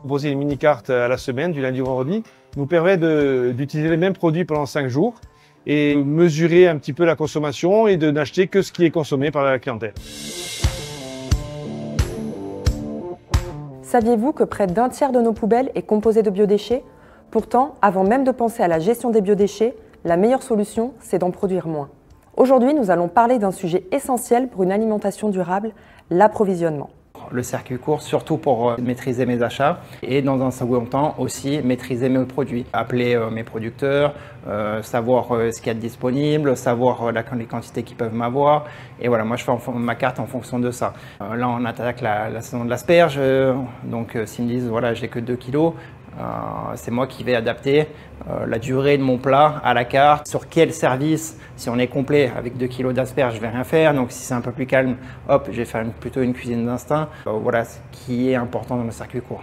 Proposer une mini-carte à la semaine, du lundi au vendredi, nous permet d'utiliser les mêmes produits pendant 5 jours et mesurer un petit peu la consommation et de n'acheter que ce qui est consommé par la clientèle. Saviez-vous que près d'un tiers de nos poubelles est composé de biodéchets? Pourtant, avant même de penser à la gestion des biodéchets, la meilleure solution, c'est d'en produire moins. Aujourd'hui, nous allons parler d'un sujet essentiel pour une alimentation durable, l'approvisionnement. Le circuit court, surtout pour maîtriser mes achats et dans un second temps aussi maîtriser mes produits. Appeler mes producteurs, savoir ce qu'il y a de disponible, savoir les quantités qu'ils peuvent m'avoir. Et voilà, moi je fais ma carte en fonction de ça. Là on attaque la saison de l'asperge, donc s'ils me disent voilà j'ai que 2 kilos, c'est moi qui vais adapter la durée de mon plat à la carte, sur quel service, si on est complet avec 2 kg d'asperges, je vais rien faire. Donc si c'est un peu plus calme, hop, je vais faire plutôt une cuisine d'instinct. Voilà ce qui est important dans le circuit court.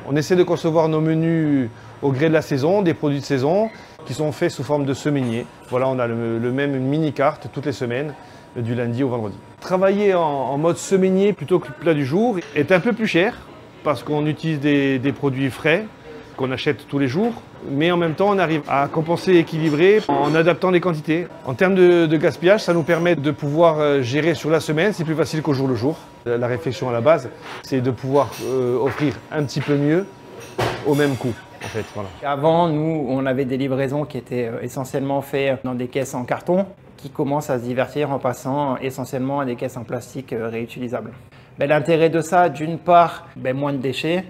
On essaie de concevoir nos menus au gré de la saison, des produits de saison qui sont faits sous forme de semainier. Voilà, on a le même mini-carte toutes les semaines, du lundi au vendredi. Travailler en mode semainier plutôt que le plat du jour est un peu plus cher parce qu'on utilise des produits frais qu'on achète tous les jours, mais en même temps on arrive à compenser et équilibrer en adaptant les quantités. En termes de gaspillage, ça nous permet de pouvoir gérer sur la semaine, c'est plus facile qu'au jour le jour. La réflexion à la base, c'est de pouvoir offrir un petit peu mieux au même coût. En fait, voilà. Avant, nous, on avait des livraisons qui étaient essentiellement faites dans des caisses en carton, qui commencent à se divertir en passant essentiellement à des caisses en plastique réutilisables. L'intérêt de ça, d'une part, moins de déchets,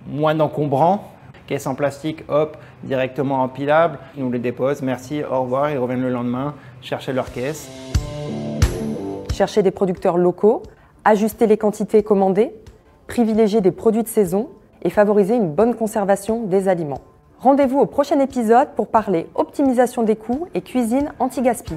moins d'encombrants. Caisse en plastique, hop, directement empilable. Ils nous les déposent, merci, au revoir, ils reviennent le lendemain chercher leur caisse. Chercher des producteurs locaux, ajuster les quantités commandées, privilégier des produits de saison et favoriser une bonne conservation des aliments. Rendez-vous au prochain épisode pour parler optimisation des coûts et cuisine anti-gaspi.